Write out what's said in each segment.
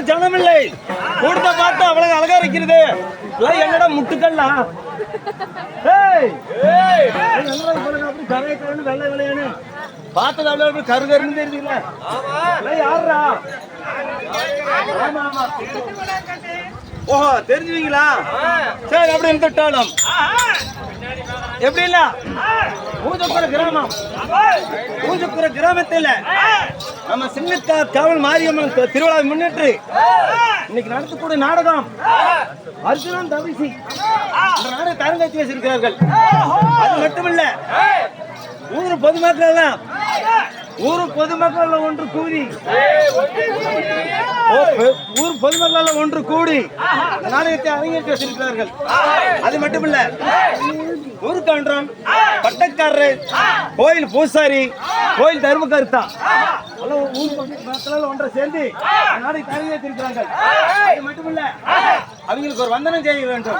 ஜனமில்லை கூடுத பார்த்து அவ்வளவு அழகா இருக்கிறது. என்னடா முட்டுக்கல்லாம் வெள்ளை விளையானு பார்த்தது அவ்வளவு கரு கருன்னு தெரியுதுல்ல. யாருடா? ஓஹோ தெரிஞ்சுவீங்களா? சரி அப்படி இருந்துட்டாலும் எப்படி இல்ல பூஜப்புற கிராமம், பூஜப்புற கிராமத்தில் நம்ம சின்ன காவல் மாரியம்மன் திருவிழாவை முன்னிட்டு இன்னைக்கு நடத்தக்கூடிய நாடகம் அர்ஜுனன் தவிசி நாடக தரங்கத்தி வச்சிருக்கிறார்கள். அது மட்டுமில்ல ஊர் பொதுமக்கள் ஒன்று கூடி நாடகத்தை அரங்கேற்றி வச்சிருக்கிறார்கள். அது மட்டுமில்ல ஊருக்கான்றான், பட்டக்காரர், கோயில் பூசாரி, கோயில் தர்மகர்த்தா ஒன்றை சேர்ந்து நாடகத்தை அரங்கேற்றிருக்கிறார்கள். அது மட்டுமில்ல அவங்களுக்கு ஒரு வந்தனம் செய்ய வேண்டும்.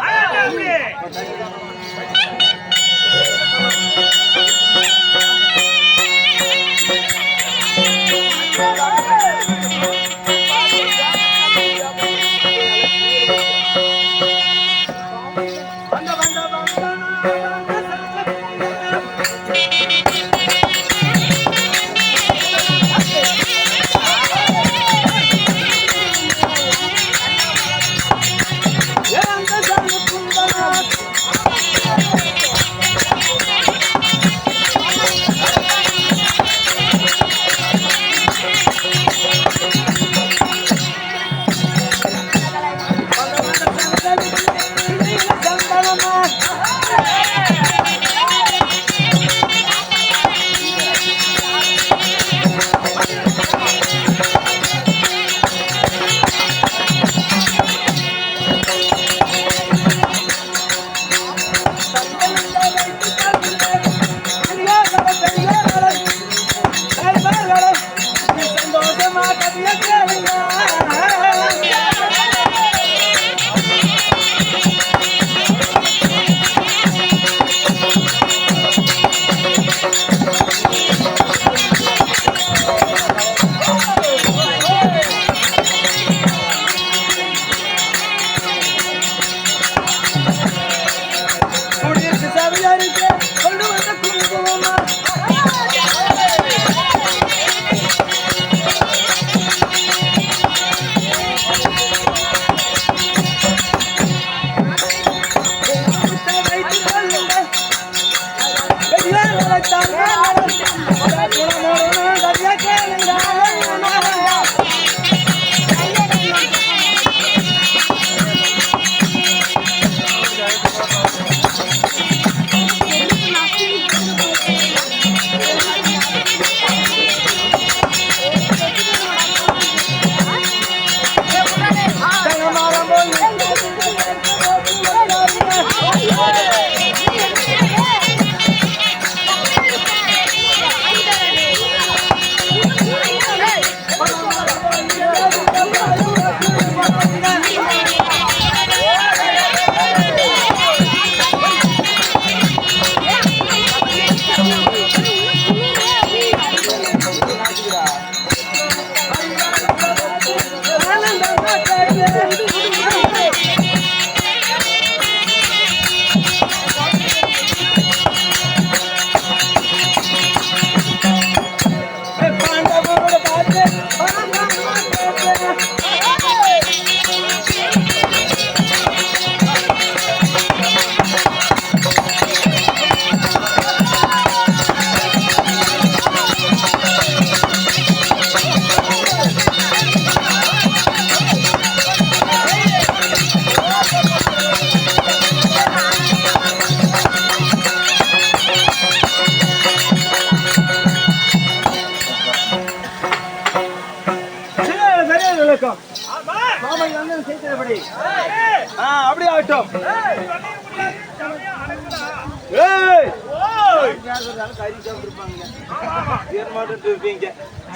அப்படி ஆகட்டும்.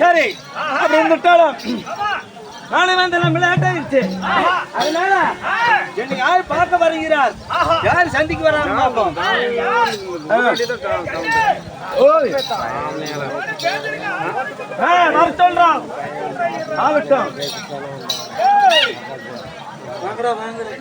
சரி, அப்படி இருந்துட்டாலும் நானே வந்து லேட் ஆயிடுச்சு. அதனால என்னை யார் பார்க்க வருகிறார், யார் சந்திக்கு வராங்க பார்ப்போம். நான் சொல்றோம் ஆகட்டும். வாங்கடா வாங்கடா.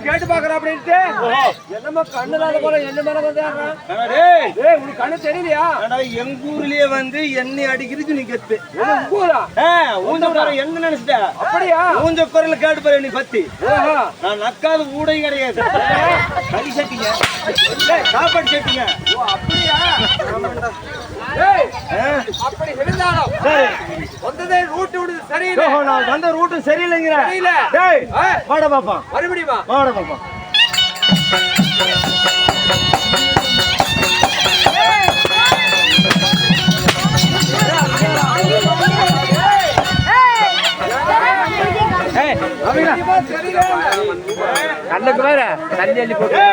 கேட்டு பாக்குற அப்படின்ட்டு என்னமா கண்ணுலாத போல என்ன மேல வந்து கண்ணு தெரியலையா? எங்க ஊர்லயே வந்து எண்ணெய் அடிக்கிறதுக்கு நீ கெத்து ஊஞ்சப்பாறை என்ன நினைச்சிட்ட? அப்படியா? ஊஞ்சப்பாறையில கேட்டு பாரு நீ பத்தி நான் நக்காத ஊடை கிடையாது. கறி சட்டிங்க, சாப்பாடு சட்டிங்க. அப்படியா? அப்படி இருந்தாலும் வந்ததே ரூட் விடுது சரியில்லை. நான் வந்த ரூட்டு சரியில்லைங்கிற வாட பாப்பா, மறுபடியும் வாட பாப்பா. கண்ணுக்கு வேற தண்ணி அள்ளி போட்டு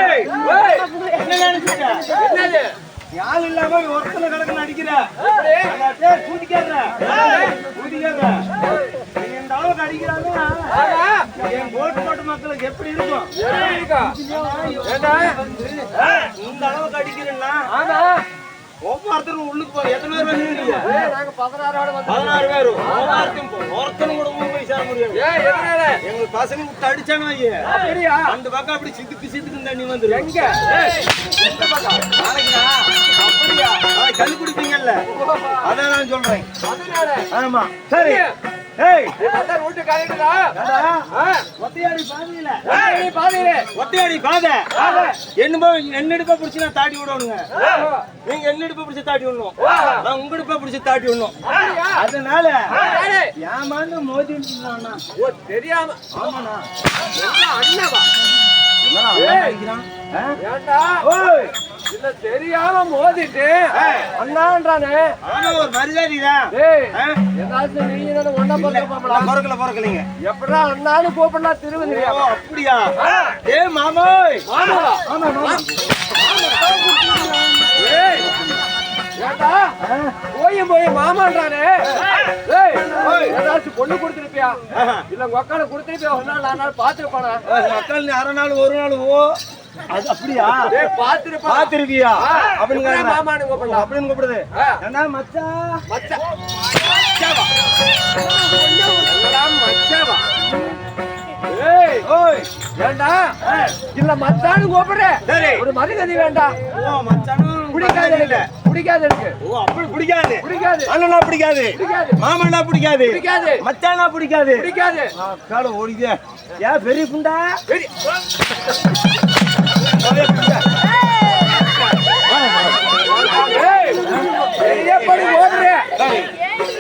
யாரு இல்லாம ஒருத்தல கணக்கு அடிக்கிற அடிக்கிறாங்க. என் கோட்டு மக்களுக்கு எப்படி இருக்கும்? இந்த அளவுக்கு அடிக்கிறேன்னா ஒவ்வொருத்தரும் உள்ளுக்கு போற எத்தனை பேர் வந்து 16 பேர் ஒருத்தனும் கூட ஊர் போய் சேர முடியாது. எங்க பசங்க விட்டு அடிச்சாங்க அந்த பக்கம் அப்படி சித்துக்கு சித்துக்கு தண்ணி வந்துடும். எங்க அப்படியா கல் குடிப்பீங்கல்ல, அதான் நான் சொல்றேன். ஆமா சரி. ஒத்தையாடி பாதை என்னிடுப்பா பிடிச்சி நான் தாட்டி விடணுங்க. நீங்க என்னிடுப்பா பிடிச்சி தாட்டி விடணும், நான் உங்கடுப்பா பிடிச்சி தாட்டி விடணும். அதனால ஏமாந்து மோதி தெரியாம ஆமாண்ணா அண்ணவா இல்ல தெரியாம மோதிட்டு அண்ணான்றானே ஒரு மரியாதைதான். ஏதாச்சும் நீங்க ஒன்னா பொறுக்கல பொறுக்கலீங்க எப்படா அண்ணான்னு கூப்பிடலாம் திருவதி. அப்படியா? ஏ மாமோய் போய் மாமான்றானே ஏதாச்சும் பொண்ணு கொடுத்துருப்பியா இல்ல உங்க அக்கால கொடுத்துருப்பியா? ஒரு நாள் 4 நாள் பாத்துருப்பானா? அக்கால் அரை நாள் ஒரு நாள் அது அப்படியா? பாத்திருக்கியா அப்படின்னு மாமான்னு கூப்பிடலாம் அப்படின்னு கூப்பிடுது. ஏன்னா மச்சா மச்சா மச்சாவா ஏண்டா இல்ல மச்சான்னு கூப்பிடுற ஒரு மரியாதை வேண்டாம். மச்சானும் பிடிக்காது பிடிக்காது எனக்கு. ஓ அப்படி பிடிக்காது. பிடிக்காது. அண்ணனா பிடிக்காது. பிடிக்காது. மாமனா பிடிக்காது. பிடிக்காது. மச்சானா பிடிக்காது. பிடிக்காது. கால ஓடிதே. ஏன் பெரிய புண்டா? பெரிய படி ஓடுறே.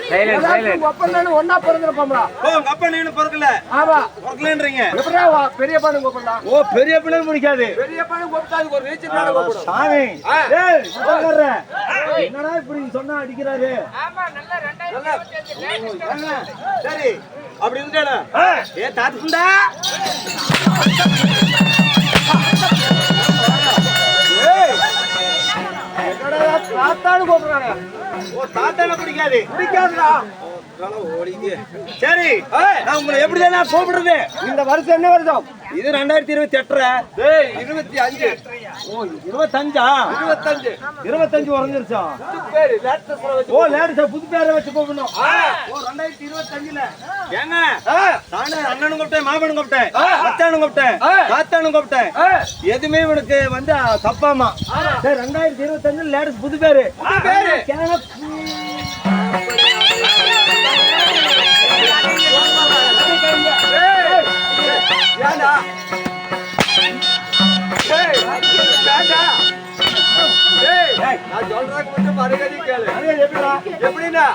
Silent silent. அப்பனானு ஒண்ணா பிறந்திருப்போம்டா. ஓ உங்க அப்பா நீங்க பிறக்கல. ஆமா. பிறக்கலன்றீங்க. எப்படா பெரிய பாடு கூப்பிடலாம். ஓ பெரிய பிள்ளை பிடிக்காது. பெரிய பாடு கூப்பிட்டாது ஒரு ரீச் மேல கூப்பிடு. சாமி. ஏய் உட்கார்ற. என்னடா இப்படி சொன்னா அடிக்குறாரு? ஆமா நல்ல 2025 சரி. அப்படி இருந்தானே. ஏ தாத்து புண்டா. ஏய். என்னடா தாத்தான்னு கூப்பிடுறானே. ஓ தாத்தான பிடிக்காது. பிடிக்காதுடா. சரி நான் உங்களை எப்படிதான் நான் கூப்பிடுறது? இந்த வருஷம் என்ன வருஷம்? இது 2028. ஏய் 25. ஓ 25ஆ? 25. 25 உறஞ்சிருச்சா? பேரு லேட்டஸ்ட் வச்சு. ஓ லேட்டஸ்ட் புது பேரை வச்சு கூப்பிடணும். ஓ 2025ல. ஏங்க நானே அண்ணனும் கூப்பிட்டேன், மாமனும் கூப்பிட்டேன், மச்சானும் கூப்பிட்டேன், தாத்தானும் கூப்பிட்டேன். எதுவுமே இவனுக்கு வந்து தப்பாமா. சரி 2025 லேட்டஸ்ட் புது பேரு. பேரு ஏண்டா? ஏய் ஏண்டா? ஏய் நான் சொல்றேன் கொஞ்சம் மரியாதை கேளு. எப்படின்னா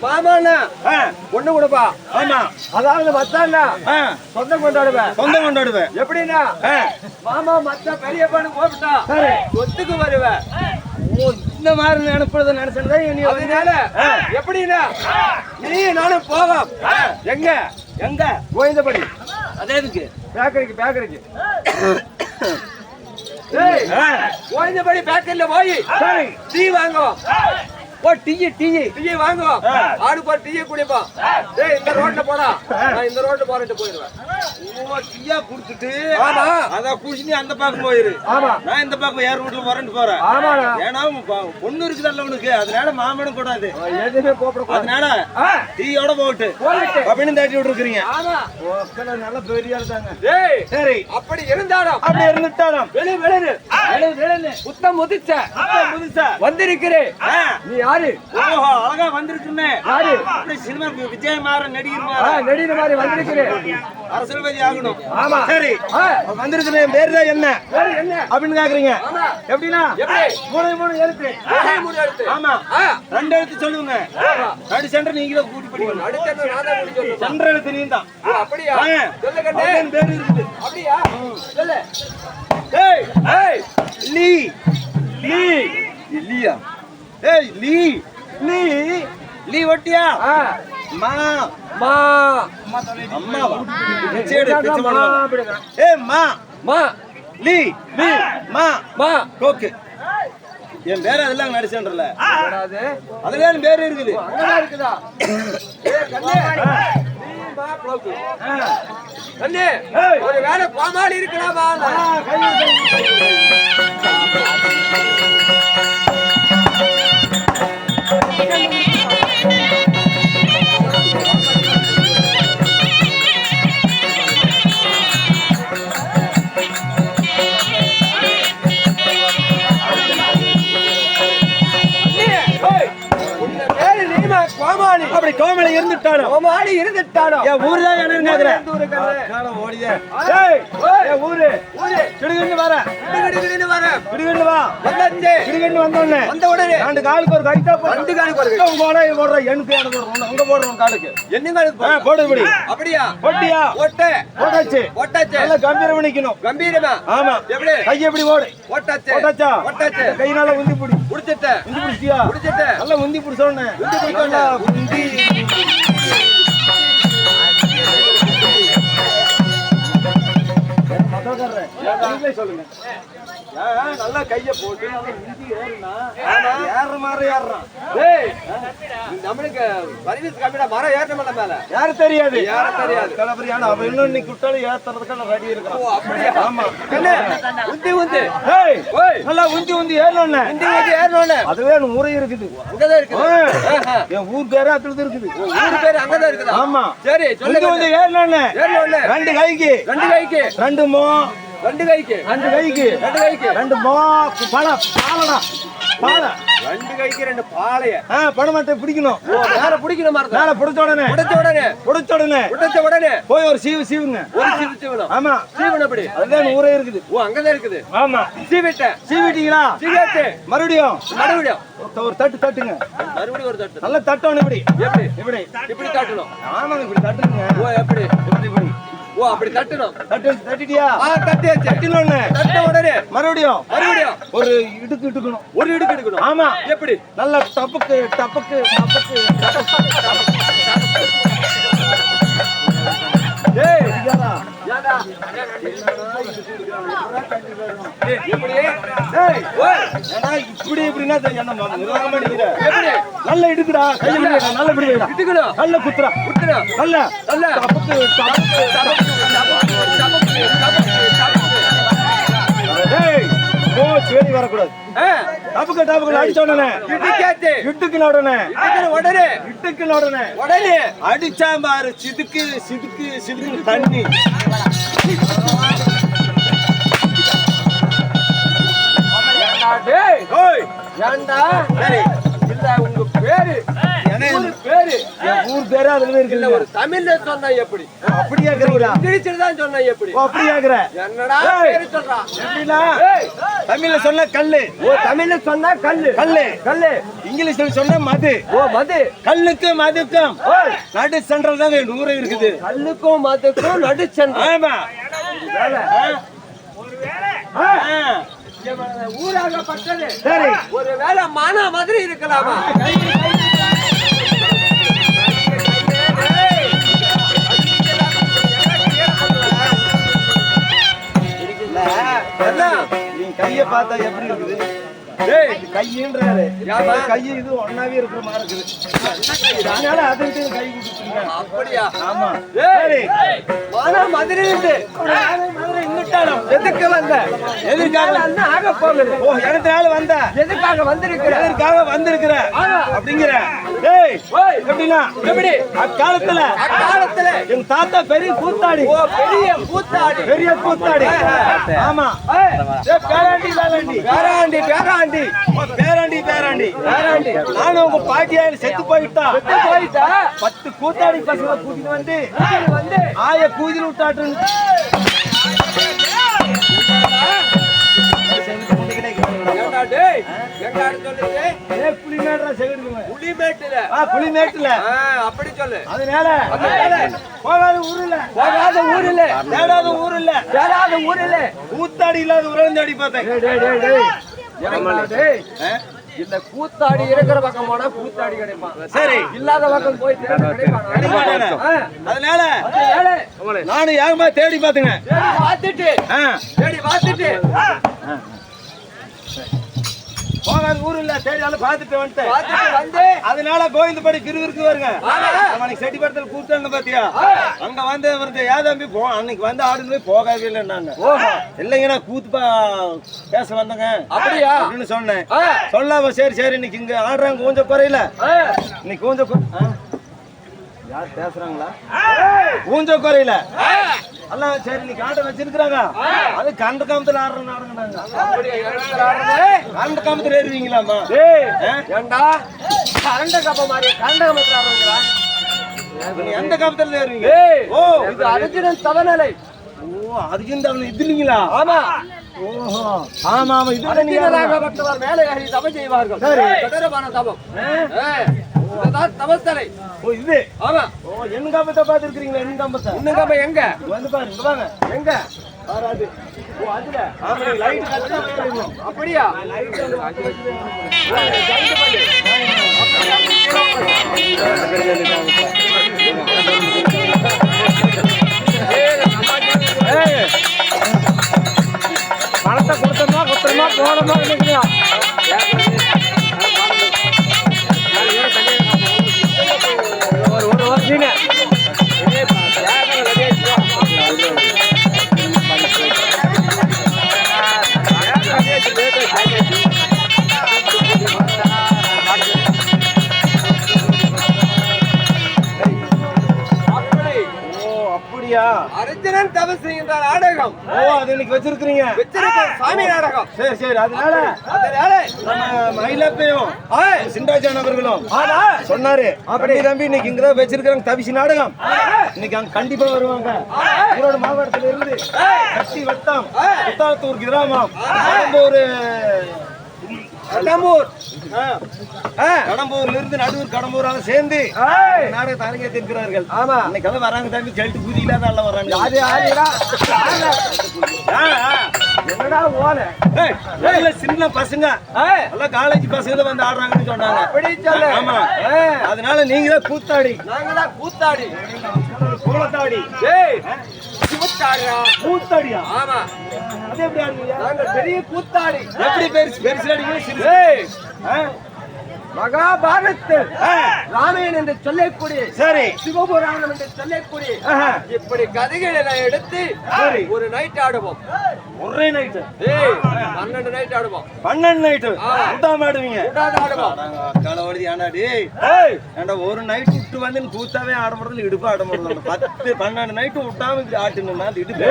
மாமாண்ணா பொண்ணு கொடுப்பா. ஆமா அதாவது மச்சான்னா சொந்தம் கொண்டாடுவேன். சொந்தம் கொண்டாடுவேன். எப்படின்னா மாமா மச்சான் பெரிய பண்ணு கூப்பிட்டா சொத்துக்கு வருவேன். ஓ இந்த மாதிரி நினைப்பத நினைச்சா நீ அதனால எப்படின்னா நீ நானும் போவோம். எங்க எங்க கோயந்தபடி அதே இதுக்கு பேக்கரிக்கு கோயந்தபடி பேக்கரியில போய் டீ வாங்குவோம். ஓ டீ வாங்குவோம். ஆடு போய் டீ குடிப்போம். டேய் இந்த ரோட்ல போடா. நான் இந்த ரோட்ல போறேன்னு போயிடுவேன். ஓ டீயா குடிச்சிட்டு ஆமா அத குடிச்சு நீ அந்த பக்கம் போயிரு. ஆமா நான் இந்த பக்கம் ஏர் ரோட்ல வரேன்னு போறேன். ஆமாடா. ஏன்னா பொண்ணு இருக்குதல்ல உனக்கு, அதனால மாமனும் கூடாது. எதுவுமே கூப்பிட அதனால டீயோட போட்டு அப்படின்னு தட்டி விட்டுருக்கீங்க. ஆமா ஓக்கல நல்ல பெரிய ஆள் தாங்க. டேய் சரி அப்படி இருந்தாலும் அப்படி இருந்துட்டாலும் வெளியே புத்தம் முதிச்ச வந்திருக்கிறேன். நீ யாரு? ஓஹோ அழகா வந்திருக்குமே. யாரு? அப்படி சினிமா விஜய் மாற நடிகர் நடிகர் மாதிரி வந்திருக்கிறேன். அரசியல்வாதி ஆகணும். ஆமா சரி வந்திருக்கிறேன். பேர் தான் என்ன என்ன அப்படின்னு கேக்குறீங்க? எப்படின்னா மூணு எழுத்து. ஆமா 2 எழுத்து சொல்லுங்க. நடு சென்டர் நீங்க தான் கூட்டி படிக்கணும். சென்டர் எழுத்து நீ தான். அப்படியா? சொல்லு கண்ணே. பேர் இருக்குது. அப்படியா? சொல்லு. ஏய் ஏய் லீ லீ இல்லியா? ஏய் லீ லீ லீ ஒட்டியா? மா மா அம்மாவா? ஏய் மா மா லீ லீ மா மா ஓகே. என் பேர் அதெல்லாம் நடிச்சேன்றல. அது அதுல என் பேர் இருக்குது. அங்கதான் இருக்குதா? ஏய் கண்ணே நீ மா ப்ளோக். கண்ணே ஒரு வேளை கோமாளி இருக்கலாமா? கோமாளி அப்படி கோமலை இருந்துட்டானோ கோமாளி இருந்துட்டானோ என் ஊர் தான் என்ன கேக்குறேன். ஓடிதே. ஏய் என் ஊரு கிடுகிண்டு வர கிடுகிடுன்னு வர கிடுகிண்டு வா. வந்தாச்சு. கிடுகிண்டு வந்தோடனே வந்த உடனே 2 காலுக்கு ஒரு கைத்தா போடு. 2 காலுக்கு ஒரு உங்க போட போடுற எனக்கு அங்க போடுறோம் காலுக்கு. என்ன காலுக்கு போடு இப்படி. அப்படியா? போட்டியா? போட்டே போட்டாச்சு. போட்டாச்சு. நல்ல கம்பீரம் நிக்கணும். கம்பீரமா? ஆமா. எப்படி? கை எப்படி ஓடு. போட்டாச்சு. போட்டாச்சா? போட்டாச்சு. கை நல்லா உந்தி புடி. புடிச்சிட்ட. உந்தி புடிச்சியா? புடிச்சிட்ட. நல்லா உந்தி புடிச்சோனே. உந்தி புடிச்சோனே. உந்தி சொல்லுங்க. நல்லா கைய போட்டு ஏற மாதிரி ஏறான். நம்மளுக்கு சர்வீஸ் கம்மியா மரம் ஏறணும் மேல யாரு தெரியாது. யார தெரியாது. கலபரியான அவ இன்னும் இன்னைக்கு குட்டாலும் ஏத்துறதுக்கு ரெடி இருக்கான். அப்படியே. ஆமா. உந்தி உந்தி. ஏய் நல்லா உந்தி உந்தி ஏறணும்னே. உந்தி உந்தி ஏறணும்னே. அதுவே ஊரே இருக்குது. அங்கதான் இருக்குது. என் ஊர் பேரே அதுல இருக்குது. ஊர் பேரு அங்கதான் இருக்குது. ஆமா. சரி சொல்லு. உந்தி ஏறணும்னே. ஏறணும்னே. 2 கைக்கு 2 கைக்கு 2 மோ 2 கைக்கு 2 கைக்கு 2 கைக்கு 2 மோ பாலடா பாலை ரெண்டு கைக்கு ரெண்டு பாலைய பணமட்டை பிடிக்கணும். மேல பிடிக்கணும் மரத்தை. மேல புடிச்ச உடனே உடைச்ச உடனே போய் ஒரு சீவுங்க. ஒரு சீவிடும். ஆமா, சீவன அப்படி அதுதான் ஊரே இருக்குது. அங்கதான் இருக்குது. ஆமா, சீவிட்டீங்களா? மறுபடியும் ஒரு தட்டுங்க. மறுபடியும் ஒரு தட்டு. நல்லா தட்டணும். இப்படி தட்டணும். ஆமாங்க, இப்படி தட்டுங்க. எப்படி இப்படி அப்படி தட்டணும். தட்டிட்டியா? தட்டியாச்சு. தட்டினோன்னு தட்ட உடனே மறுபடியும் ஒரு இடுக்கு எடுக்கணும். ஆமா, எப்படி? நல்லா டப்புக்கு இப்படின்னா நல்ல இடுக்குடா. நல்ல நல்ல குத்துறா. நல்ல சரி வரக்கூடாது. டப்புக்கு அடிச்ச உடனே இட்டுக்குன உடனே அடிச்சா பாரு சிதுக்கு தண்ணி. உங்க பேரு ஊர் பேரு அதுல இருக்கு. ஒரு தமிழ்ல சொன்னா எப்படி? அப்படி கேக்குறீங்களா? இங்கிலீஷ்லதான் சொன்னா எப்படி? அப்படி கேக்குற? என்னடா பேரு சொல்றான்? தமிழ்ல சொன்னா கல்லு. தமிழ்ல சொன்னா கல்லு. இங்கிலீஷ்ல சொன்னா மது. மது. கல்லுக்கு மதுக்கும் நடு சென்டர் தான் ஊரே இருக்குது. கல்லுக்கும் மதுக்கும் நடு சென்டர். ஆமா, ஊராகப்பட்டது. சரி, ஒரு வேலை மானா மாதிரி இருக்கலாமா? நீ கைய பார்த்தா எப்படி இருக்குது? கையின்றாரு கைய இது ஒன்னாவே இருக்கிற மாதிரி இருக்குது. அதனால அதுக்கு கை கொடுத்துருங்க. அப்படியா? ஆமா. மதுரை இங்கிட்டாலும் எதுக்கு வந்த? எதுக்காக ஆக போகுது? எதுக்காக வந்த? எதுக்காக வந்திருக்கிற அப்படிங்கிற. எப்படின்னா எப்படி? அக்காலத்துல எங்க தாத்தா பெரிய கூத்தாடி. பெரிய கூத்தாடி. ஆமா, பேராண்டி. நானும் உங்க பாட்டியாரு செத்து போயிட்டா 10 கூத்தாடி பசங்களை கூட்டிட்டு வந்து ஆய கூதில் விட்டாட்டு. புலிமேட்டுல அப்படி சொல்லு. அதனால போகாத ஊர் இல்ல. கூத்தாடி இல்லாத உரம் தேடி பார்த்தேன். இந்த கூத்தாடி இருக்கிற பக்கம் போனா கூத்தாடி கிடைப்பான். சரி, இல்லாத பக்கம் போய் அதனால நானும் ஏகமா தேடி பாத்துங்க. தேடி பார்த்துட்டு போகாத ஊர் இல்ல, தேடியாலும் பாத்துட்டு வந்துட்டேன். அதனால கோவிந்தபடி கிருவிருக்கு வருங்க. செட்டி படத்துல கூத்தாங்க பாத்தியா? அங்க வந்து ஏதம்பி அன்னைக்கு வந்து ஆடுன்னு போகவே இல்லைன்னாங்க. இல்லைங்க, நான் கூத்து பேச வந்தேங்க அப்படியா அப்படின்னு சொன்னேன். சொல்லாம சரி இன்னைக்கு இங்க ஆடுறாங்க கொஞ்சம் குறையில. இன்னைக்கு கொஞ்சம் யார் பேசுறாங்களா? ஊஞ்ச குறையில எல்லாம் சரி இன்னைக்கு ஆட்ட வச்சிருக்கிறாங்க. அது கண்ட காமத்துல ஆடுற நாடுங்க. கண்ட காமத்துல ஏறுவீங்களாமா? ஏண்டா கரண்ட கப்ப மாதிரி கண்ட காமத்துல ஆடுறீங்களா? எந்த காமத்துல ஏறுவீங்க? இது அர்ஜுனன் தவநிலை. அர்ஜுன் தவணை இது இல்லைங்களா? ஆமா. ஆமா, இது மேலே ஏறி தபம் செய்வார்கள். தொடரமான தபம். தபஸ்தலை. இது ஆமா. என் காம்பத்தை பாத்துருக்கீங்களா? என் காம்பத்தை இன்னும் காம்ப எங்க வந்து பாருங்க. வாங்க. எங்க வராது. அதுல ஆமா, லைட் கட்டா போயிடணும். அப்படியா? பணத்தை கொடுத்தோமா கொடுத்துருமா போனோமா நினைக்கிறோம். அப்படியா? அர்ஜுனன் தவம் செய்கின்ற நாடகம். ஓ அது இன்னைக்கு வச்சிருக்கீங்க. சாமி நாடகம். சரி சரி. அதனால நம்ம மயிலப்பையும் சிண்டாஜான் அவர்களும் சொன்னாரு அப்படி தம்பி இன்னைக்கு இங்கதான் வச்சிருக்காங்க தவிசி நாடகம். இன்னைக்கு அங்க கண்டிப்பா வருவாங்க. ஈரோடு மாவட்டத்துல இருந்து கட்டி வட்டம் புத்தாத்தூர் கிராமம் கடம்பூர்ல இருந்து நடுவூர் கடம்பூரால சேர்ந்து நாடகத்தை அரங்கேற்றிருக்கிறார்கள். ஆமா இன்னைக்கு எல்லாம் வராங்க தம்பி. செல்ட்டு குதி இல்லாத எல்லாம் வராங்க. என்னடா சின்ன பசங்க எல்லாம் காலேஜ் பசங்க வந்து ஆடுறாங்கன்னு சொன்னாங்க. ஆமா அதனால நீங்க தான் கூத்தாடி. நாங்கதான் கூத்தாடி கூத்தாடி. கூத்தாடியா? ஆமா அது எப்படி ஆடுவீங்க? நாங்க பெரிய கூத்தாடி. எப்படி பெருசு அடிக்கிறீங்க? மகாபாரத்தில் ராமாயணம் என்று சொல்லக்கூடிய சரி சிவபுராணம் என்று சொல்லக்கூடிய இப்படி கதைகளை எடுத்து ஒரு நைட் ஆடுவோம். ஒரே நைட் 12 நைட் ஆடுவோம். 12 நைட் கூட்டாம ஆடுவீங்க. காலவடி ஆனாடி ஏண்டா ஒரு நைட் விட்டு வந்து கூத்தாவே ஆட முடியல. இடுப்பு ஆட முடியல. 10 12 நைட் விட்டாம ஆட்டணும்னா இடுப்பு.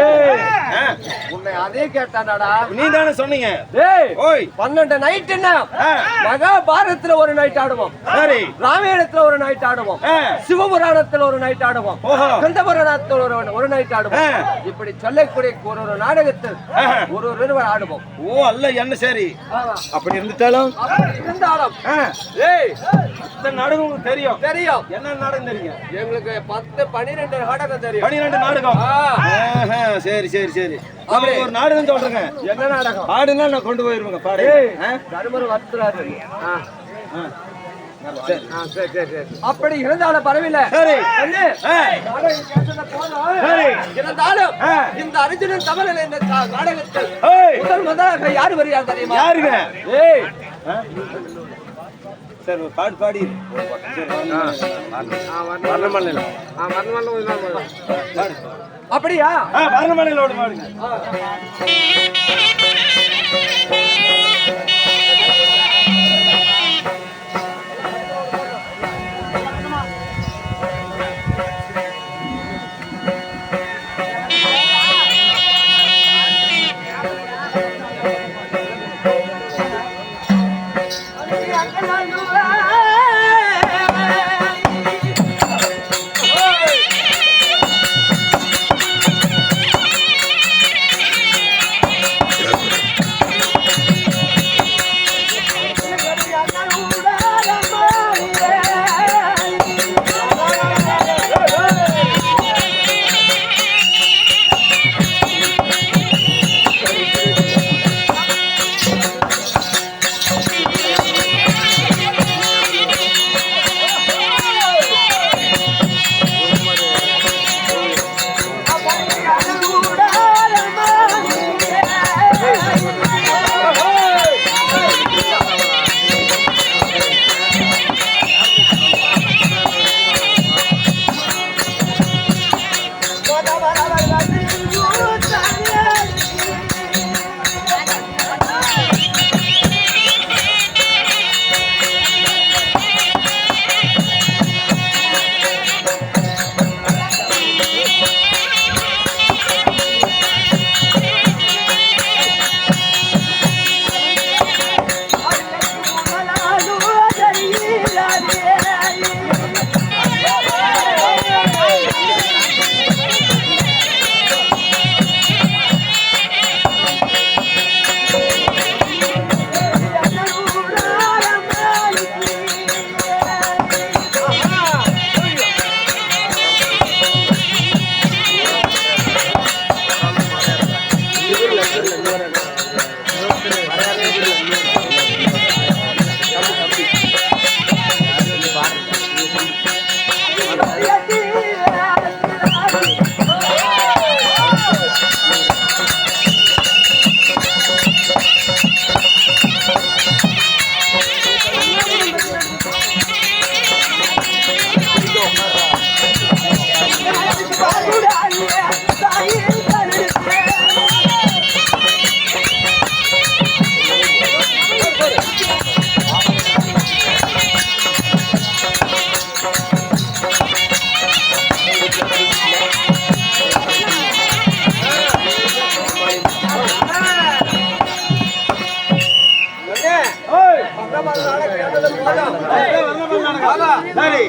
உன்னை அதே கேட்டாடாடா. நீ தானே சொன்னீங்க. ஓய் 12 நைட் என்ன மகாபாரத்துல ஒரு நைட் ஆடுவோம். சரி ராமாயணத்துல ஒரு நைட் ஆடுவோம். சிவபுராணத்துல ஒரு நைட் ஆடுவோம். கந்தபுராணத்துல ஒரு நைட் ஆடுவோம். இப்படி சொல்லக்கூடிய ஒரு நாடகத்தில் ஒரு ஆடுவோம். ஓ அல்ல என்ன சரி அப்படி இருந்தாலும் நாடகம் உங்களுக்கு தெரியும். தெரியும். என்ன நாடகம் தெரியும்? எங்களுக்கு 10 12 நாடகம் தெரியும். 12 நாடகம். சரி சரி சரி. அப்படி ஒரு நாடகம் சொல்றேங்க. என்ன நாடகம்? பாடுனா நான் கொண்டு போயிருவேங்க. பாடு. தர்மர் வர்த்தராரு. அப்படி இருந்தாலும் பரவாயில்ல. இருந்தாலும் இந்த அர்ஜுனன் தமிழ் இந்த நாடகத்தில் முதல் முதலாக யாரு வருகிறார் தெரியுமா? யாருங்க? சரி பாடு பாடி. அப்படியா? வர்ணமலையிலோடு பாடுங்க.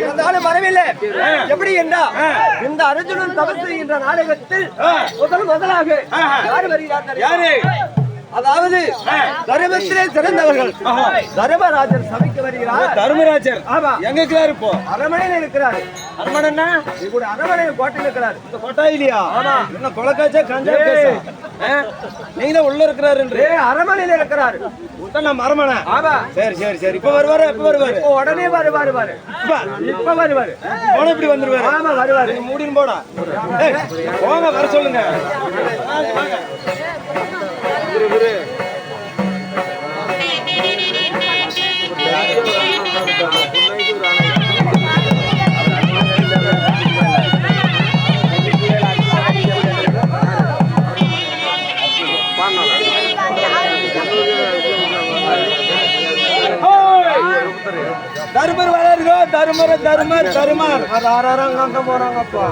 இருந்தாலும் வரவில்லை. எப்படி என்றா இந்த அர்ஜுனன் தபசு என்ற நாடகத்தில் முதலாக யார் வருகிறார் தெரியுமா? அதாவது தர்மத்திலே சிறந்தவர்கள் தர்மராஜர் சபைக்கு வருகிறார். தர்மராஜர் ஆமா. எங்க இருக்கிறாரு இப்போ? அரமனையில் இருக்கிறார். அரமனைன்னா கூட அரமனையில் கோட்டையில் இருக்கிறார். இந்த கொட்டா இல்லையா? ஆமா. என்ன கொலக்காச்சா கஞ்சா கேஸா? நீங்க தான் உள்ள இருக்கிறாரு. அரமனையில் இருக்கிறார். நம்ம அரமனை. ஆமா. சரி சரி சரி. இப்ப வருவாரு. எப்ப வருவாரு? உடனே வருவாரு. இப்ப வருவாரு. போன இப்படி வந்துருவாரு. ஆமா வருவாரு. மூடின்னு போடா. போங்க வர சொல்லுங்க. தருமர் வளருதோ தருமர் தருமர் தருமர். அது ஆறாங்க அங்க போறாங்கப்பா.